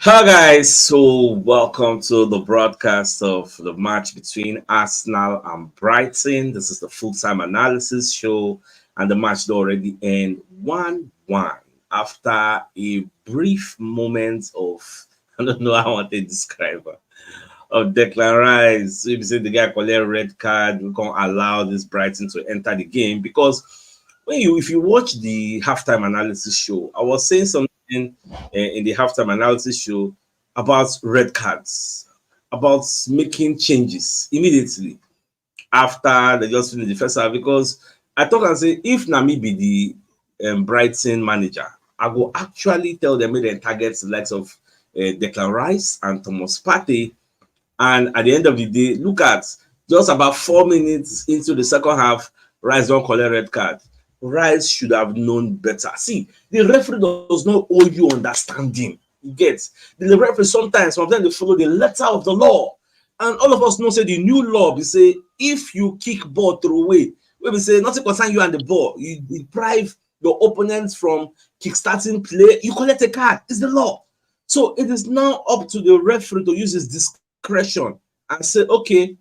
Hi guys, so welcome to the broadcast of the match between Arsenal and Brighton. This is the full-time analysis show, and the match already end 1-1 after a brief moment of I don't know how I want to describe it, of Declan Rice. So if you say the guy collect red card, we can't allow this Brighton to enter the game because if you watch the halftime analysis show, I was saying something in the halftime analysis show about red cards, about making changes immediately after they just finished the first half. Because I thought and say if Nami be the Brighton manager, I will actually tell them they target the likes of Declan Rice and Thomas Partey. And at the end of the day, look at just about 4 minutes into the second half, Rice don't collect red card. Rice should have known better. See, the referee does not owe you understanding. You get the referee sometimes, some of them they follow the letter of the law. And all of us know say the new law we say if you kick ball through away, we say nothing concern you and the ball, you deprive your opponents from kickstarting play, you collect a card. It's the law. So it is now up to the referee to use his discretion and say, okay,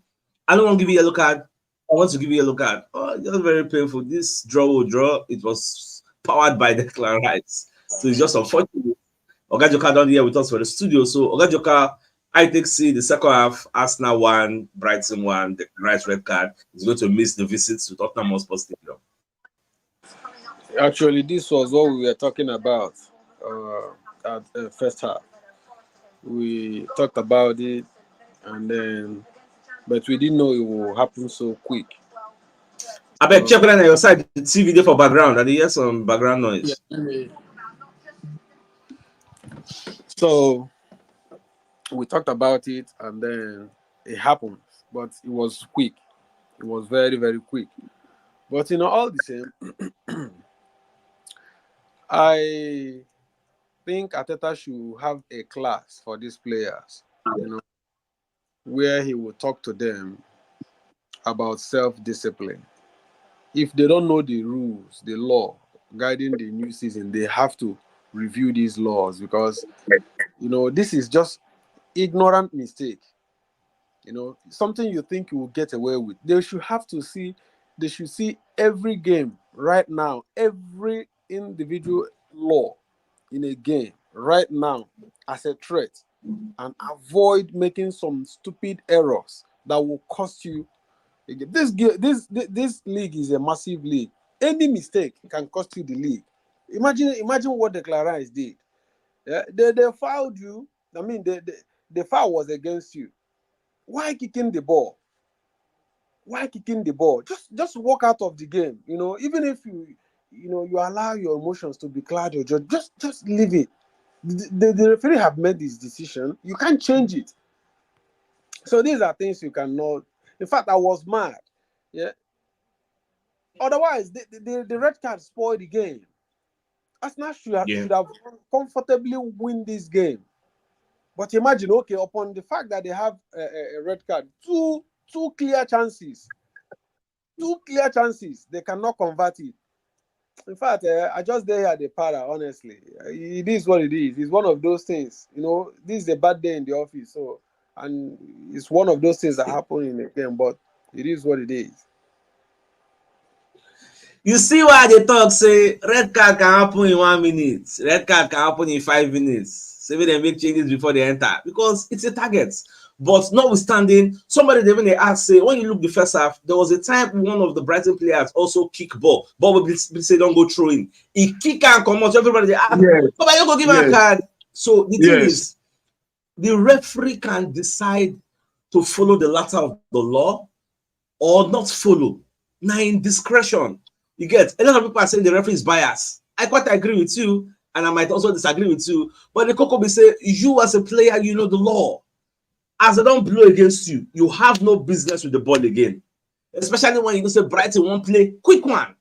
I don't want to give you a yellow card. I want to give you a yellow card. Oh, it's just very painful. This draw. It was powered by Declan Rice. So it's just unfortunate. Ogajoka down here with us for the studio. So Ogajoka, I take see the second half, Arsenal 1, Brighton 1, the Rice red card. He's going to miss the visits to Tottenham Hotspur Stadium. Actually, this was what we were talking about at first half. We talked about it, but we didn't know it will happen so quick. I bet check on your side the TV there for background. And hear some background noise. Yeah. So we talked about it, and then it happened, but it was quick. It was very, very quick. But all the same, I think Ateta should have a class for these players, where he will talk to them about self-discipline. If they don't know the rules, the law guiding the new season, they have to review these laws because, this is just ignorant mistake. Something you think you will get away with. They should see every game right now, every individual law in a game right now as a threat, and avoid making some stupid errors that will cost you. This league is a massive league. Any mistake can cost you the league. Imagine what the Clarence did. Yeah, they fouled you. I mean, the foul was against you. Why kicking the ball? Why kicking the ball? Just walk out of the game. Even if you allow your emotions to be cloud or just leave it. The referee have made this decision. You can't change it. So these are things you cannot. In fact, I was mad. Yeah. Otherwise, the red card spoiled the game. Arsenal should have comfortably win this game. But imagine, okay, upon the fact that they have a red card, two clear chances, they cannot convert it. In fact, I just there at the para, honestly. It is what it is. It's one of those things. This is a bad day in the office. And it's one of those things that happen in the game, but it is what it is. You see why they talk say red card can happen in 1 minute, red card can happen in 5 minutes. So they make changes before they enter because it's a target. But notwithstanding, somebody even they ask say when you look the first half, there was a time one of the Brighton players also kick ball will say don't go throw in. He kick and come out, everybody they ask, but you go give him a card. So the thing is, the referee can decide to follow the letter of the law or not follow. Now in discretion. You get a lot of people are saying the referee is biased. I quite agree with you, and I might also disagree with you. But the Coco be say you as a player, you know the law. As they don't blow against you, you have no business with the ball again. Especially when you say Brighton won't play quick one.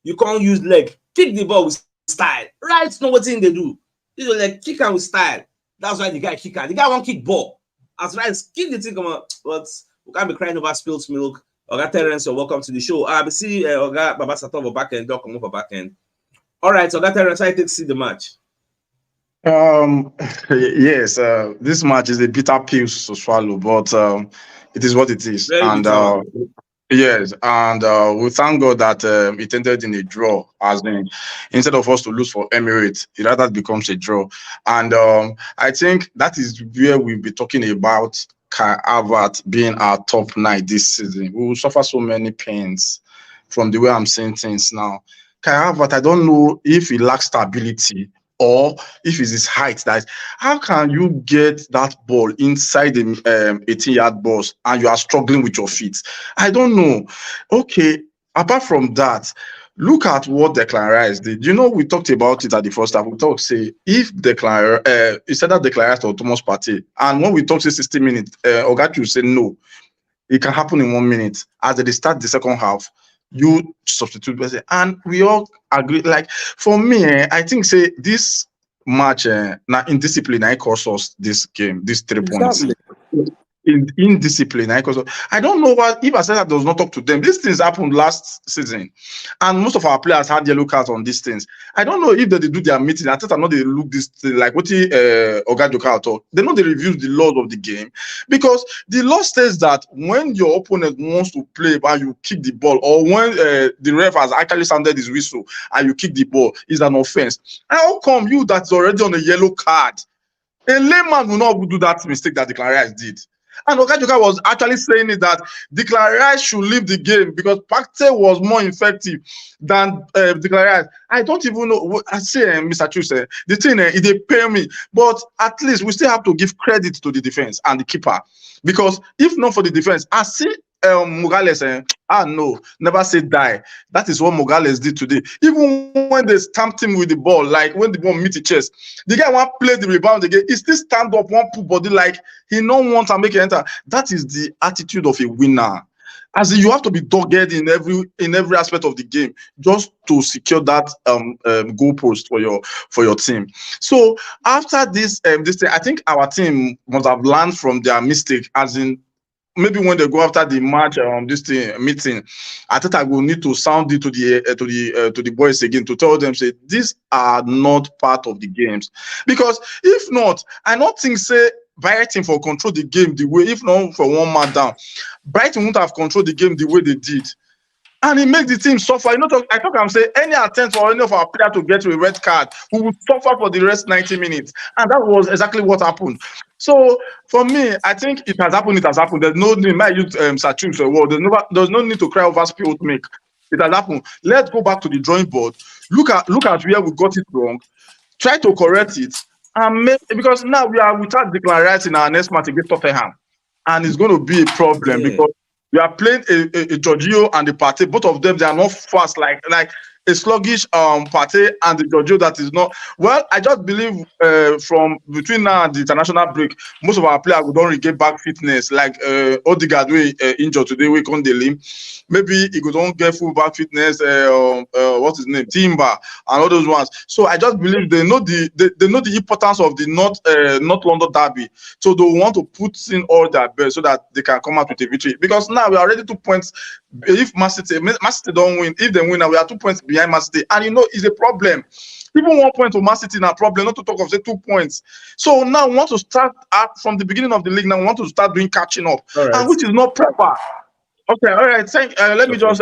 You can't use leg, kick the ball with style. Right? Know what thing they do. Like kick and with style. That's why the guy kick and the guy won't kick ball. As right, kick the thing come out. But we can't be crying over spilled milk. Oga Terence, you're welcome to the show. I see Oga Baba Sato for back end, Doc come for back end. All right, Oga Terence, I take see the match. Um, yes, this match is a bitter pill to swallow, but it is what it is. Very And bitter one. yes, and we thank God that it ended in a draw, as in instead of us to lose for Emirates, it rather becomes a draw. And I think that is where we'll be talking about Kai Havertz being our top nine this season. We will suffer so many pains from the way I'm seeing things now. Kai Havertz, I don't know if he lacks stability or if it's his height. That how can you get that ball inside the 18-yard box and you are struggling with your feet? I don't know. Okay, apart from that, look at what Declan Rice did. You know, we talked about it at the first half. We talked, say, if Declan, instead of Declan Rice or Thomas Partey, and when we talked, say, 60 minutes, Ogachu said no, it can happen in 1 minute. As they start the second half, you substitute person. And we all agree. Like for me, I think say this match now indiscipline I cost us this game, these 3 points. Exactly. In indiscipline, because I don't know what if Arsenal does not talk to them. These things happened last season, and most of our players had yellow cards on these things. I don't know if they do their meeting. I think I know they look this thing, like what Oga Joka talk. They know they review the laws of the game because the law says that when your opponent wants to play and you kick the ball, or when the ref has actually sounded his whistle and you kick the ball, is an offense. How come you that's already on a yellow card? A layman will not do that mistake that Declan Rice did. And Okajuka was actually saying it that Declan Rice should leave the game because Partey was more effective than Declan Rice. I don't even know. I say, Mr. Chuse, the thing they pay me, but at least we still have to give credit to the defense and the keeper because if not for the defense, I see Morales no, never say die. That is what Morales did today. Even when they stamped him with the ball, like when the ball meet the chest, the guy want play the rebound again. He still stand up, one put body like he no want to make it enter. That is the attitude of a winner. As in, you have to be dogged in every aspect of the game just to secure that goalpost for your team. So after this this thing, I think our team must have learned from their mistake. As in, maybe when they go after the match this thing meeting, I think I will need to sound it to the boys again to tell them say these are not part of the games because if not, I don't think say Brighton for control the game the way if not for one man down, Brighton won't have controlled the game the way they did. And it makes the team suffer. You know, I'm saying any attempt for any of our players to get to a red card, we will suffer for the rest 90 minutes. And that was exactly what happened. So for me, I think it has happened. It has happened. There's no need. My use Sachun's word. There's no need to cry over spilled milk. It has happened. Let's go back to the drawing board. Look at where we got it wrong. Try to correct it. And because now we are without Declan Rice in our next match against Tottenham, and it's going to be a problem because we are playing a Giorgio and the Partey. Both of them, they are not fast like a sluggish Partey and the Giorgio that is not. Well, I just believe from between now and the international break, most of our players will don't get back fitness. Like Odegaard, we injured today, we can't him. Maybe he could don't get full back fitness. What's his name? Timber and all those ones. So I just believe they know the importance of the North London derby. So they want to put in all their best so that they can come out with a victory. Because now we are already 2 points. If Man City don't win, if they win, now we are 2 points behind Man City, and you know it's a problem. Even 1 point to Man City now problem, not to talk of say 2 points. So now we want to start from the beginning of the league. Now we want to start doing catching up, and which is not proper. Okay, all right. Let me just.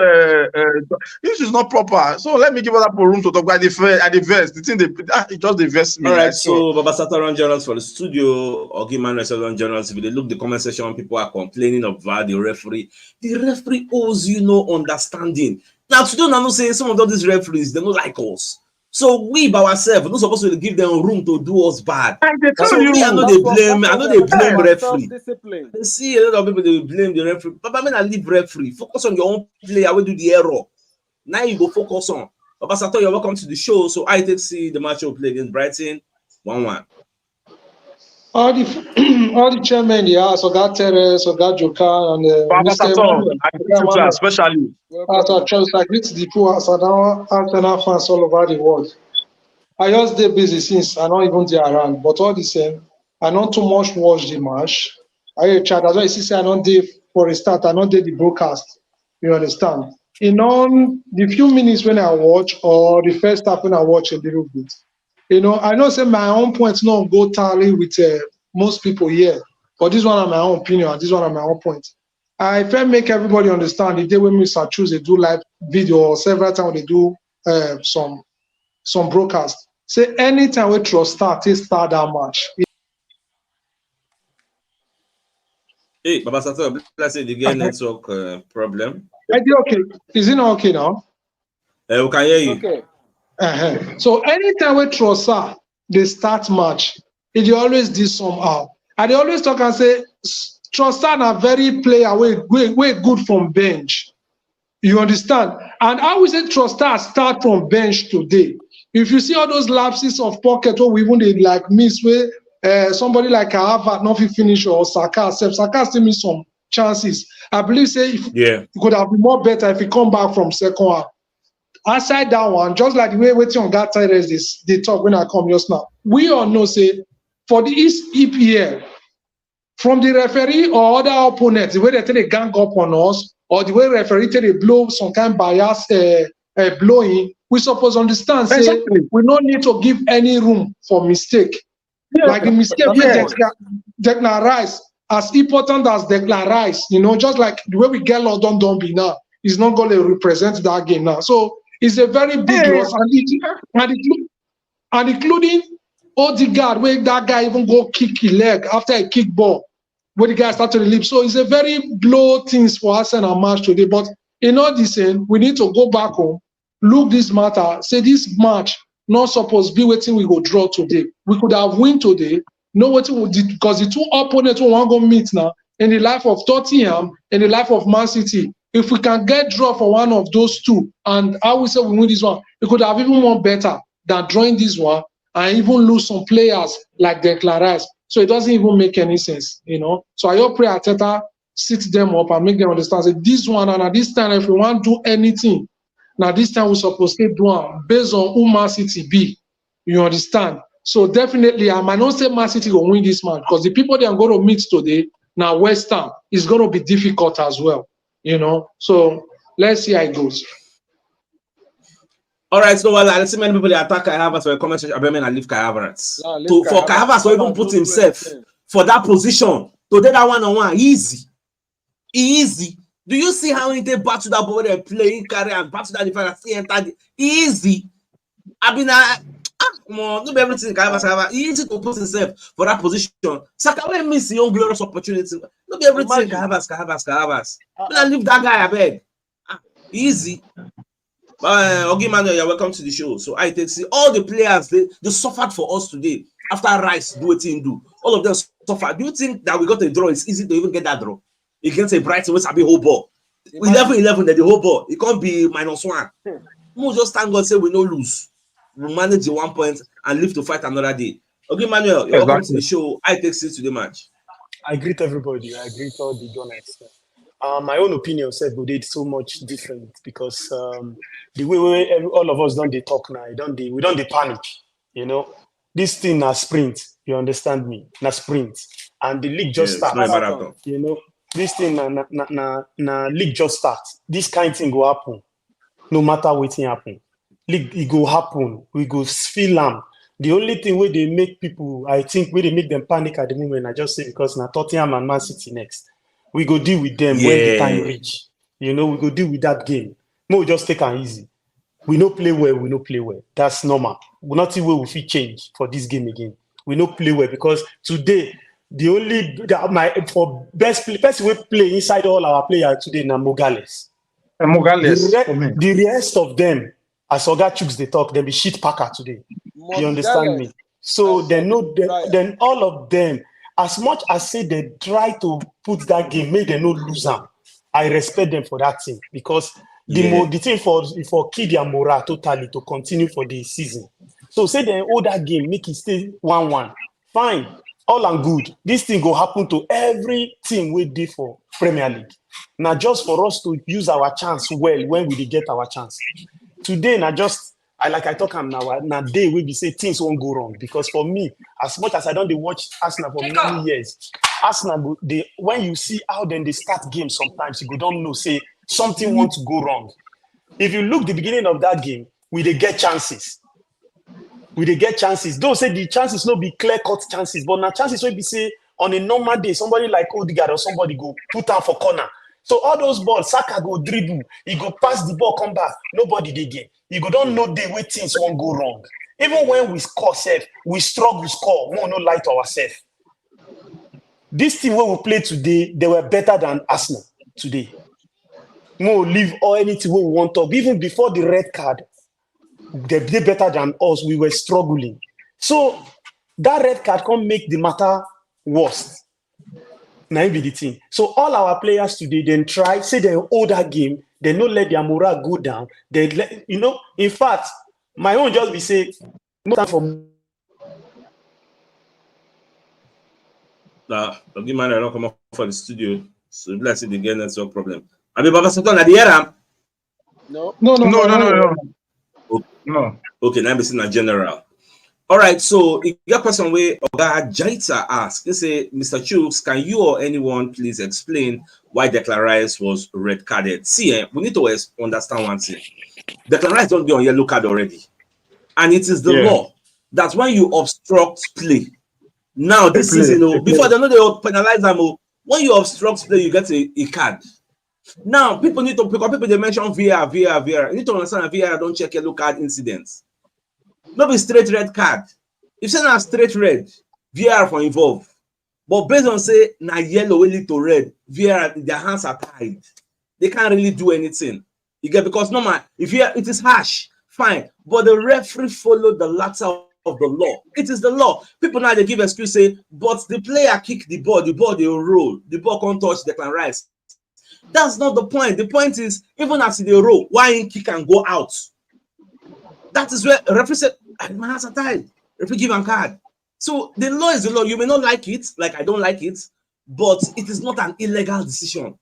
This is not proper. So let me give other people room to talk about the verse. The thing it just the verse me. All right. So Baba Sataran journals for the studio, Ogiman Restaurant journals. If they look the comment section, people are complaining about the referee. The referee owes you no understanding. Now today, I'm not saying some of these referees they don't like us. So we by ourselves, we're not supposed to give them room to do us bad. I So me, I know they blame referee. Discipline. They see a lot of people they blame the referee. But I mean, I leave referee. Focus on your own play. I will do the error. Now you go focus on. Baba Sato, you're welcome to the show. So I did see the match of play against Brighton, 1-1. All the chairmen, yeah, so got Teres, so got Joka, and Mr. especially. I greet the poor Arsenal fans all over the world. I just stay busy since I don't even there around, but all the same, I don't too much watch the match. I chat that's why you see I don't do for a start, I don't do the broadcast. You understand? In on the few minutes when I watch or the first half when I watch a little bit I know say my own points not go tally with most people here, but this one are my own opinion, and this one are my own point. I try make everybody understand the day when Mr. Choose they do live video or several times they do some broadcast. Say anytime we trust start that match. Hey, Baba Sato, let's say the game network problem. Okay. Is it not okay now? We can hear you. Okay. So anytime we trust they start match, it always do somehow. And they always talk and say Trossard are very player way good from bench. You understand? And I will say Trossard start from bench today. If you see all those lapses of pocket, what we even did like miss where somebody like Harvard not finish or Saka still miss some chances. I believe say it could have been more better if he come back from second half. Aside that one, just like the way waiting on that side is they talk when I come just now. We all know say for the East EPL, from the referee or other opponents, the way they take a gang up on us, or the way referee take a blow some kind bias blowing, we suppose understand say Exactly. we don't need to give any room for mistake. Yeah. Like the mistake Declan Rice, as important as Declan Rice, just like the way we get London Derby now, is not going to represent that game now. So it's a very big loss, and including Odegaard, where that guy even go kick his leg after a kick ball, where the guy started to leap. So it's a very blow things for Arsenal match today. But in all this end, we need to go back home, look this matter, say this match not supposed to be waiting we go draw today. We could have win today, know what we did, because the two opponents we want to go meet now in the life of Tottenham, in the life of Man City. If we can get draw for one of those two, and I will say we win this one, it could have even more better than drawing this one and even lose some players like Declan Rice. So it doesn't even make any sense, So I hope Arteta sit them up and make them understand that this one, and at this time, if we want to do anything, now this time we're supposed to do it based on who Man City be. You understand? So definitely, I might not say Man City will win this match because the people they are going to meet today, now West Ham, is going to be difficult as well. So let's see how it goes. All right, so I see many people they attack Kai Havertz for a comment section. I leave Kai Havertz. For Kai Havertz to even put himself for that position to do that one-on-one, easy. Do you see how he take back to that ball they playing carry and back to that defender? Easy. No be everything Kai Havertz easy to put himself for that position. Saka will miss the own glorious opportunity. No be everything Kai Havertz. Leave that guy, I beg. Easy. Okay, Manuel, you're welcome to the show. So I take see all the players they suffered for us today after Rice do what he do. All of them suffered. Do you think that we got a draw? It's easy to even get that draw. You can say Brighton was a big whole ball. 11-11 that the whole ball. It can't be -1. We just thank God say we no lose. We manage the 1 point and live to fight another day. Okay, Manuel, you're welcome to the show. I take see to the match. I greet everybody. I greet all the journalists. My own opinion said we did so much different because the way all of us don't they talk now, we don't they panic. This thing na sprint. You understand me? Na sprint, and the league just starts. This thing na league just starts. This kind of thing go happen, no matter what happen. League it go happen. We go feel them. The only thing where they make people, I think, where they make them panic at the moment, I just say because na Tottenham and Man City next. We go deal with them when the time reach. We go deal with that game. No, we just take it easy. We no play well. That's normal. Nothing will we change for this game again. We no play well because today for best we play inside all our players today na Mogales. The rest of them, as Oga CHUKS they talk, they be shit packer today. You understand me? So then all of them. As much as say they try to put that game, make them not lose them. I respect them for that thing because the thing for kid their morale totally to continue for the season. So say they hold that game, make it stay 1-1. Fine, all and good. This thing go happen to every team we did for Premier League. Now just for us to use our chance well when we get our chance. Today, now just. I talk now day we be say things won't go wrong because for me, as much as I don't watch Arsenal for many years, Arsenal when you see how then they start games sometimes you don't know say something wants to go wrong. If you look the beginning of that game, we they get chances. we dey get chances. Though say the chances no be clear-cut chances, but now chances wey be say on a normal day, somebody like Odegaard or somebody go put am for corner. So all those balls, Saka go dribble, he go pass the ball, come back, nobody dey get. You go don't know the way things won't go wrong. Even when we score safe, we struggle score, we no lie to ourselves. This team where we play today, they were better than Arsenal today. No leave or anything we want to. Even before the red card, they better than us. We were struggling. So that red card can make the matter worse. Now be the thing. So all our players today then try, say they hold that game, they don't let their morale go down. They let, in fact, my own just be say, no time for okay, man, I don't come up for the studio. So let's see the game network problem. I mean, Baba Satan at the air. No. Okay, now I'm in general. All right, so if your question where Oga Jaita asked, they say, Mr. CHUKS, can you or anyone please explain why Declan Rice was red carded? See, we need to understand one thing. Declan Rice don't be on yellow card already. And it is the law that when you obstruct play, now this season, before they know they penalize them, when you obstruct play, you get a card. Now, people need to pick up, people they mention VAR. You need to understand that VAR don't check yellow card incidents. Not be straight red card. If say na straight red, VAR for involved. But based on say na yellow will lead to red, VAR their hands are tied. They can't really do anything. You get because normal if it is harsh, fine. But the referee followed the letter of the law. It is the law. People now they give excuse say, but the player kick the ball they roll, the ball can't touch Declan Rice. That's not the point. The point is even as they roll, why in kick and go out? That is where the referee said, my hands are tied. Referee give him card. So the law is the law. You may not like it, like I don't like it, but it is not an illegal decision.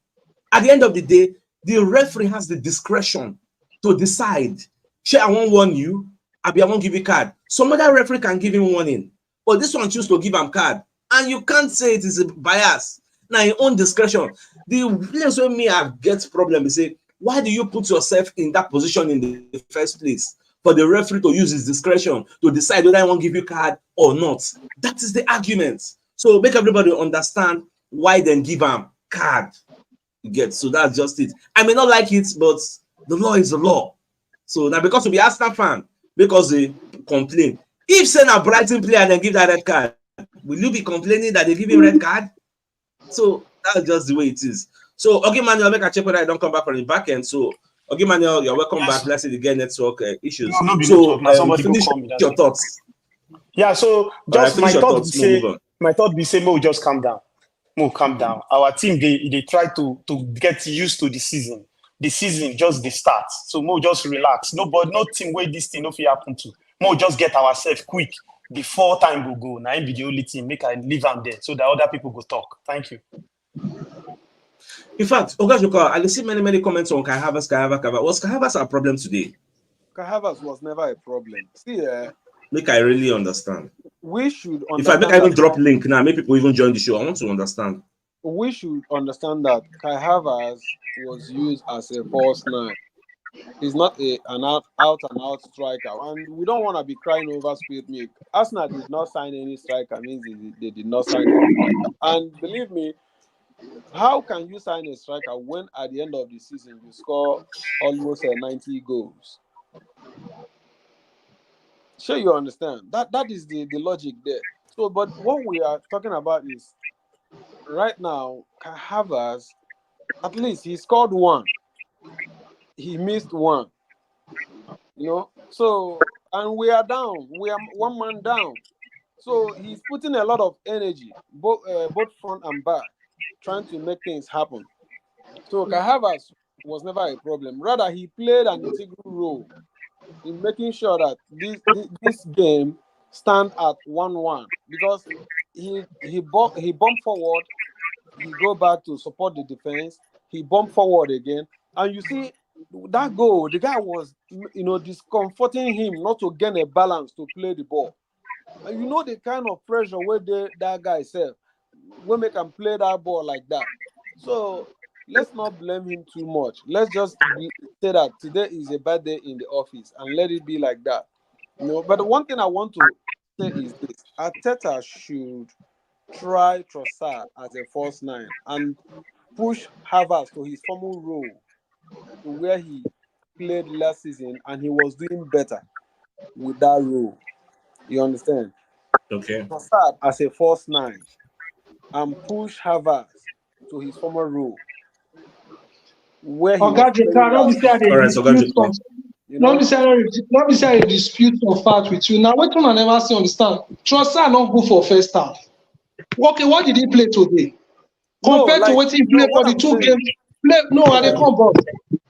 At the end of the day, the referee has the discretion to decide, I won't warn you, I won't give you card. Some other referee can give him warning, but this one choose to give him card. And you can't say it is a bias. Now, your own discretion. The place where me I get problem is say, why do you put yourself in that position in the first place? For the referee to use his discretion to decide whether I want to give you card or not. That is the argument. So make everybody understand why then give him card. You get, so that's just it. I may not like it, but the law is the law. So now because we be Arsenal fan, because they complain. If say a Brighton player and then give that red card, will you be complaining that they give him red card? So that's just the way it is. So okay, Manuel, make a check whether I don't come back from the back end. So okay, Manuel, you're welcome back. Let's see the game network issues. No, so finish your thoughts. Yeah, so just my thought be say, Mo, just calm down. Mo, calm down. Our team they try to get used to the season. The season just the start. So Mo, just relax. No team where this thing no fit happen to. Mo, just get ourselves quick before time will go. Now be the only team. Make I leave them there so that other people go talk. Thank you. In fact, I see many comments on Kai Havertz. Was Kai Havertz a problem today? Kai Havertz was never a problem. See, make I really understand. We should understand. In fact, make I even drop link now. Make people even join the show. I want to understand. We should understand that Kai Havertz was used as a false nine. He's not an out and out striker, and we don't want to be crying over spilled milk. Arsenal did not sign any striker. Means they did not sign any striker. And believe me, how can you sign a striker when at the end of the season you score almost 90 goals? Sure, you understand. That is the logic there. So, but what we are talking about is right now, Kai Havertz, at least he scored one. He missed one. So, and we are down. We are one man down. So he's putting a lot of energy, both front and back, trying to make things happen. So Kai Havertz was never a problem. Rather, he played an integral role in making sure that this game stand at 1-1 because he bumped forward, he go back to support the defense, he bumped forward again, and you see that goal, the guy was discomforting him not to gain a balance to play the ball. And the kind of pressure where that guy said will make him play that ball like that. So let's not blame him too much. Let's just say that today is a bad day in the office and let it be like that. No, but the one thing I want to say is this: Arteta should try Trossard as a false nine and push Havertz to his former role, to where he played last season, and he was doing better with that role. You understand? Okay. Trossard as a false nine and push Havertz to his former role, where he was playing last season. All right, so Gajuka. You know? Let me say a dispute of fact with you. Now, what I never see understand. Trossard not good for first half. Okay, what did he play today? Compared to what he played for the two games.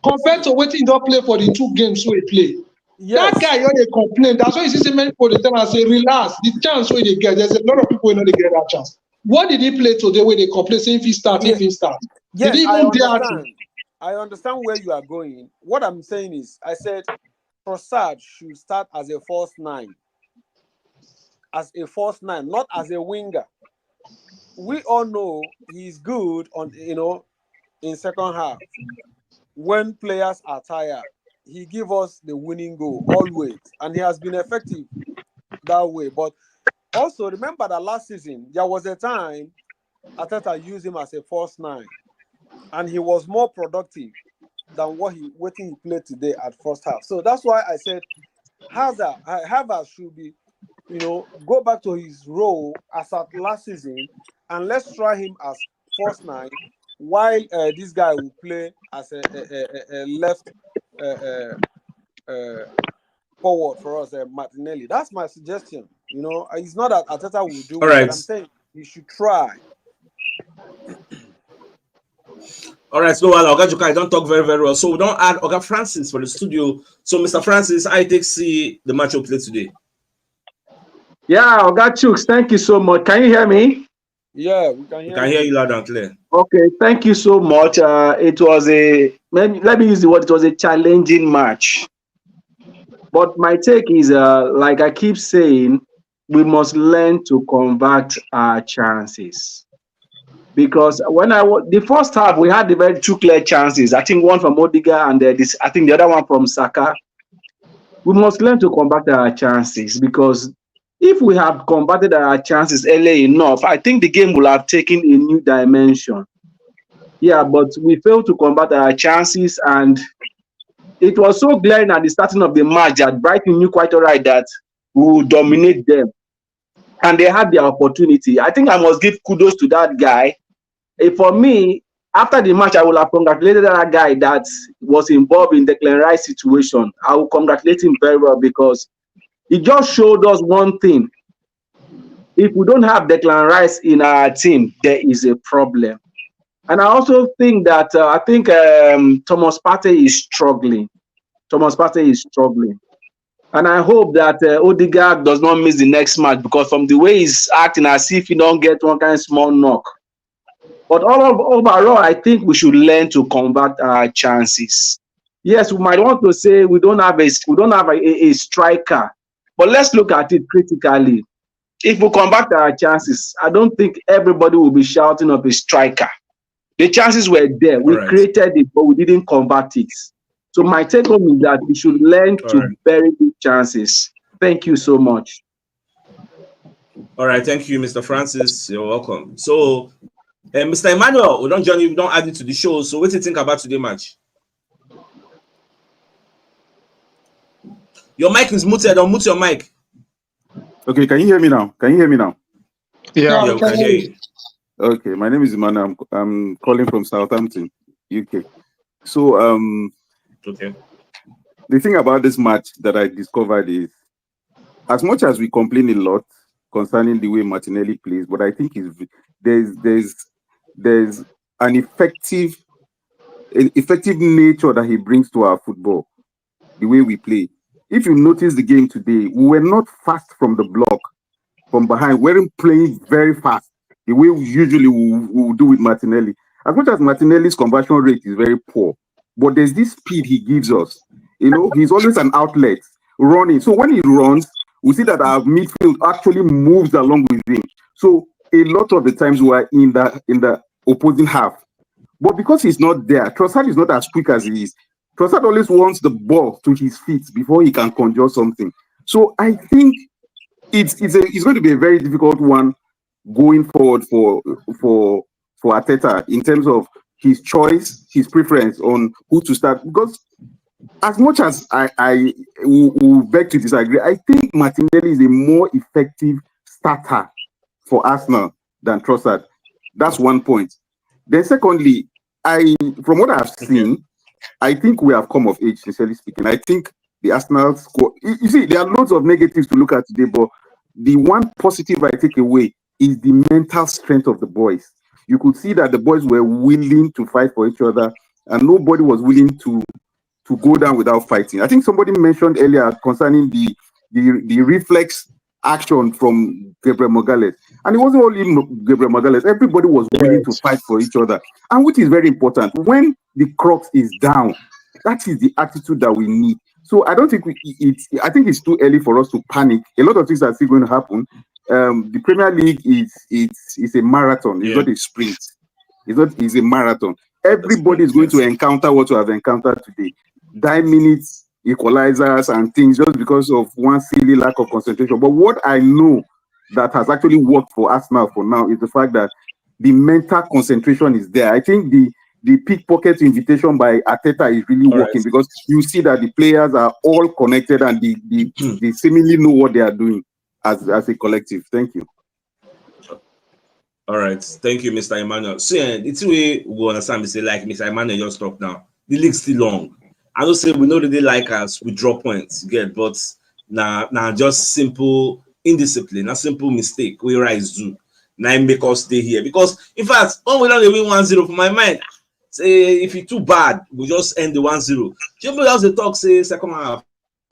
Compared to what he don't play for the 2 games so he play. Yes. That guy they complain. That's why you see many people they tell and say, relax. The chance where they get, there's a lot of people who know they get that chance. What did he play today where they complain saying if he start? Yes, did he even dare to? I understand where you are going. What I'm saying is, I said Trossard should start as a false nine. As a false nine, not as a winger. We all know he's good on in second half. When players are tired, he gives us the winning goal always, and he has been effective that way. But also remember that last season there was a time Arteta used him as a false nine, and he was more productive than what he played today at first half. So that's why I said Havertz should be, go back to his role as at last season, and let's try him as false nine, while this guy will play as a left forward for us, Martinelli. That's my suggestion. It's not that Arteta will do it, but I'm saying he should try. All right, so Oga Juka, I don't talk very, very well. So we don't add Oga Francis for the studio. So Mr. Francis, I take see the match we play today. Yeah, Oga CHUKS, thank you so much. Can you hear me? Yeah, we can hear you. We can hear you loud and clear. Okay, thank you so much. It was let me use the word, it was a challenging match. But my take is, like I keep saying, we must learn to convert our chances. Because when the first half, we had the very 2 clear chances. I think one from Odiga and I think the other one from Saka. We must learn to convert our chances, because if we have converted our chances early enough, I think the game will have taken a new dimension. Yeah, but we failed to convert our chances, and it was so glaring at the starting of the match that Brighton knew quite all right that we would dominate them. And they had their opportunity. I think I must give kudos to that guy. For me, after the match, I will have congratulated that guy that was involved in the Declan Rice situation. I will congratulate him very well, because he just showed us one thing. If we don't have Declan Rice in our team, there is a problem. And I also think that Thomas Partey is struggling. And I hope that Odegaard does not miss the next match, because from the way he's acting as if he don't get one kind of small knock. But overall, I think we should learn to convert our chances. Yes, we might want to say we don't have a striker, but let's look at it critically. If we convert our chances, I don't think everybody will be shouting of a striker. The chances were there. We created it, but we didn't convert it. So my take home is that we should learn to bury the chances. Thank you so much. All right, thank you, Mr. Francis. You're welcome. So, Mr. Emmanuel, we don't join you, we don't add you to the show. So what do you think about today's match? Your mic is muted. Unmute your mic. Okay, can you hear me now? Yeah, we can hear you. Okay, my name is Emmanuel. I'm calling from Southampton, UK. So, okay. The thing about this match that I discovered is, as much as we complain a lot concerning the way Martinelli plays, but I think there's an effective nature that he brings to our football, the way we play. If you notice the game today, we were not fast from the block, from behind. We weren't playing very fast, the way we usually will do with Martinelli. As much as Martinelli's conversion rate is very poor, but there's this speed he gives us. He's always an outlet running. So when he runs, we see that our midfield actually moves along with him. So a lot of the times we are in the opposing half. But because he's not there, Trossard is not as quick as he is. Trossard always wants the ball to his feet before he can conjure something. So I think it's going to be a very difficult one going forward for Arteta in terms of his choice, his preference on who to start. Because as much as I will beg to disagree, I think Martinelli is a more effective starter for Arsenal than Trossard. That's one point. Then secondly, from what I've seen, I think we have come of age, sincerely speaking. I think the Arsenal score, you see, there are loads of negatives to look at today, but the one positive I take away is the mental strength of the boys. You could see that the boys were willing to fight for each other, and nobody was willing to go down without fighting. I think somebody mentioned earlier concerning the reflex action from Gabriel Magalhaes, and it wasn't only Gabriel Magalhaes. Everybody was willing to fight for each other, and which is very important. When the crux is down, that is the attitude that we need. So I don't think I think it's too early for us to panic. A lot of things are still going to happen. The Premier League is a marathon. It's not a sprint. It's a marathon. Everybody is going to encounter what we have encountered today. 9 minutes, equalizers and things just because of one silly lack of concentration. But what I know that has actually worked for Arsenal for now is the fact that the mental concentration is there. I think the pickpocket invitation by Arteta is really working because you see that the players are all connected and they seemingly know what they are doing as a collective. Thank you. All right. Thank you, Mr. Emmanuel. So it's way we understand, say, like Mr. Emmanuel just talked now. The league's still long. I don't say we know that they like us, we draw points, but now just simple indiscipline, a simple mistake. We rise do. Now make us stay here. Because in fact, when we don't win 1-0 for my mind, say if it's too bad, we just end the 1-0. People else they talk, say second half,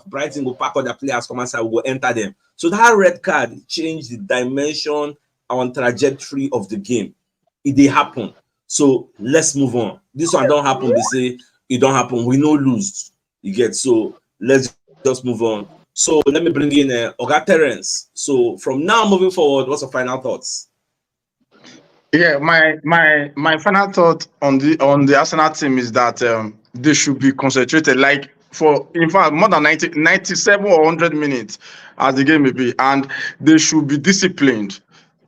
Brighton will pack all their players, come inside, we will enter them. So that red card changed the dimension and trajectory of the game. It did happen. So let's move on. This one don't happen. They say it don't happen. We no lose. You get, so let's just move on. So let me bring in Oga Terence. So from now moving forward, what's your final thoughts? Yeah, my final thought on the Arsenal team is that they should be concentrated, like for in fact more than 97 or 100 minutes as the game may be, and they should be disciplined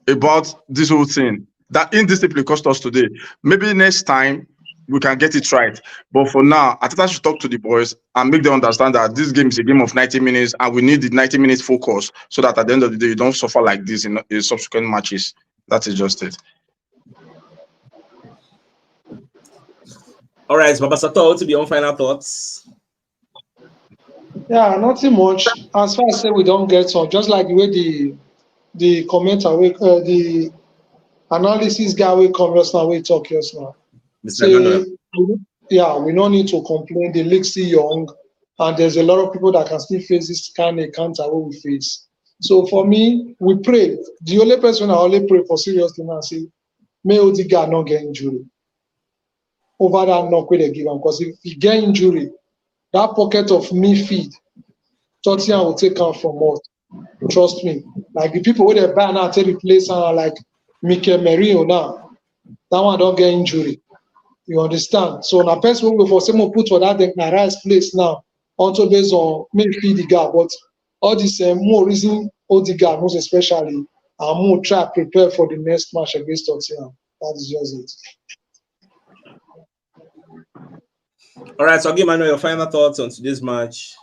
about this whole thing. That indiscipline cost us today. Maybe next time we can get it right. But for now, Arteta should talk to the boys and make them understand that this game is a game of 90 minutes and we need the 90 minutes focus so that at the end of the day, you don't suffer like this in subsequent matches. That is just it. All right, Baba Sato, to be on final thoughts. Yeah, nothing much. As far as say we don't get some, just like the way the commenter, the analysis guy will come just now, we talk just now. Say, yeah, we don't need to complain. The league's still young, and there's a lot of people that can still face this kind of counter what we face. So for me, we pray. The only person I only pray for seriously now, say, may Odegaard not get injury. Over that knock where they give him, because if he get injury, that pocket of midfield, Tottenham will take out from us. Trust me. Like the people who they buy now to replace are like Mikel Merino now. That one don't get injury. You understand? So now person will go for someone put for that right place now, also based on midfield the gap. But all this more reason Odegaard most especially and more try prepare for the next match against Tottenham. That is just it. All right, so I'll give Manuel your final thoughts on today's match.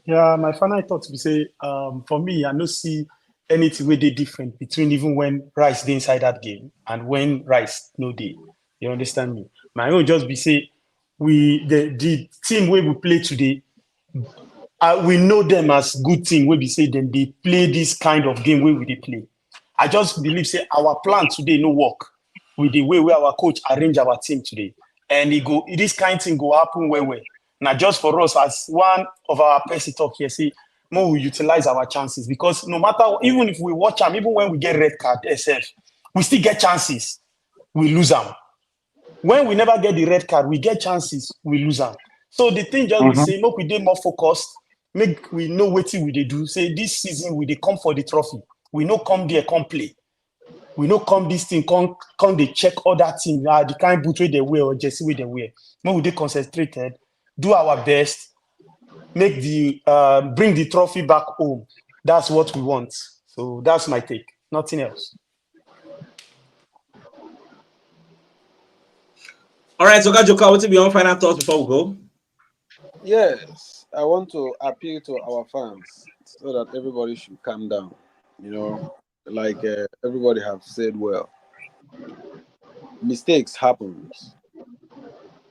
Yeah, my final thoughts be say, for me, I don't see anything where they different between even when Rice dey inside that game and when Rice no dey. You understand me? My own just be say, the team where we play today, we know them as good team where we say then they play this kind of game where we they play. I just believe say our plan today no work with the way where our coach arrange our team today. And this kind of thing go happen where. Now, just for us, as one of our person talk here, see, more we utilize our chances because no matter, even if we watch them, even when we get red card, SF, we still get chances, we lose them. When we never get the red card, we get chances, we lose them. So the thing just be say, make we dey more focused, make we know what we they do. Say this season we they come for the trophy. We no come there, come play. We no come this thing, come they check other team, the kind boot way they wear or jersey way they wear. When we they concentrated, do our best, make the bring the trophy back home. That's what we want. So that's my take. Nothing else. All right, so Gajoka, what's your final thoughts before we go? Yes, I want to appeal to our fans so that everybody should calm down. You know, like everybody have said well, mistakes happens.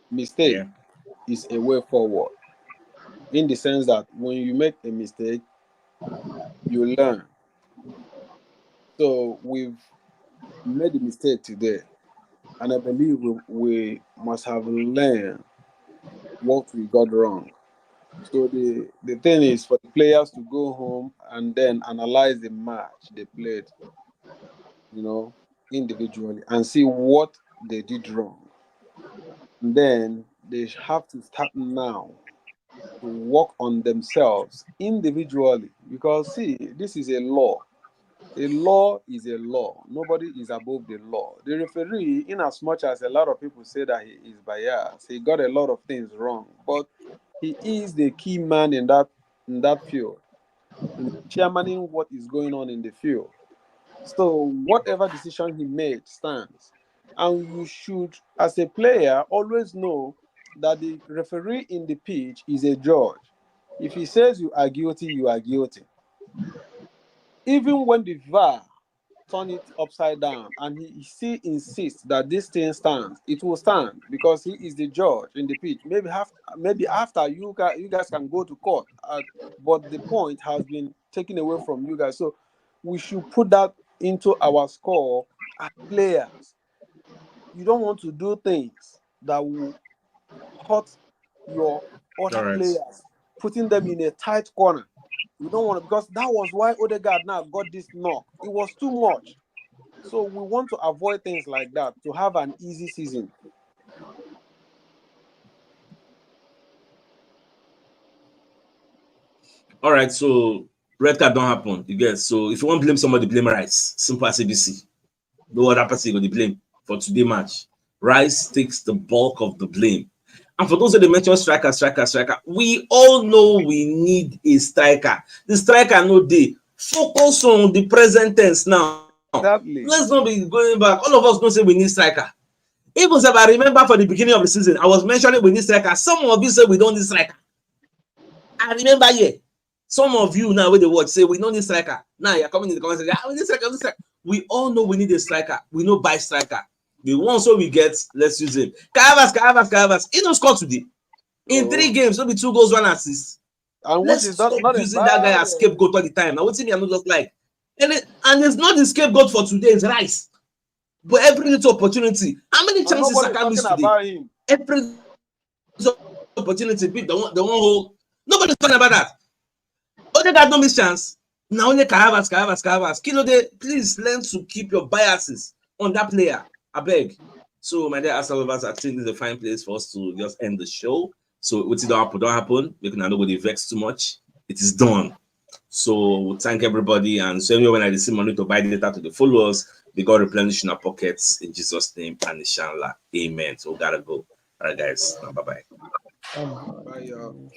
Mistake is a way forward, in the sense that when you make a mistake, you learn. So we've made a mistake today, and I believe we must have learned what we got wrong. So the thing is for the players to go home and then analyze the match they played, you know, individually, and see what they did wrong. And then they have to start now to work on themselves individually, because see, this is a law. A law is a law. Nobody is above the law. The referee, in as much as a lot of people say that he is biased, he got a lot of things wrong, but he is the key man in that field, in chairmaning what is going on in the field. So whatever decision he made stands. And you should, as a player, always know that the referee in the pitch is a judge. If he says you are guilty, you are guilty. Even when the VAR turn it upside down and he still insists that this thing stands, it will stand because he is the judge in the pitch. Maybe after you guys can go to court, but the point has been taken away from you guys. So we should put that into our score as players. You don't want to do things that will hurt your other players, putting them in a tight corner. You don't want to, because that was why Odegaard now got this knock. It was too much. So we want to avoid things like that to have an easy season. All right, so red card don't happen. You get, so if you want to blame somebody, blame Rice. Simple as ABC. No other person going to blame for today match. Rice takes the bulk of the blame. And for those that mention striker, we all know we need a striker. The striker no day. Focus on the present tense now. Exactly. Let's not be going back. All of us don't say we need striker. Even if I remember for the beginning of the season, I was mentioning we need striker. Some of you say we don't need striker. I remember some of you now with the watch say we don't need striker. Now you're coming in the comments and say, we need striker. We all know we need a striker. We know by striker. The one so we get, let's use him. Kavas. He don't score today. In 3 games, maybe 2 goals, 1 assist. And let's stop using that guy as scapegoat all the time. Now what's him? I'm not just like, and it's not the scapegoat for today. It's Rice. But every little opportunity. How many chances Saka missed today? Every opportunity, the one whole. Nobody's talking about that. Odegaard no miss chance. Now only Kavas. Kilo, please learn to keep your biases on that player. I beg. So my dear Arsenal lovers, I think this is a fine place for us to just end the show. So what don't happen. We can not go vex too much. It is done. So thank everybody, and so anyway, when I receive money to buy data to the followers, they got replenished in our pockets in Jesus' name and inshallah. Amen. So we gotta go. All right, guys. Bye-bye. Bye, y'all.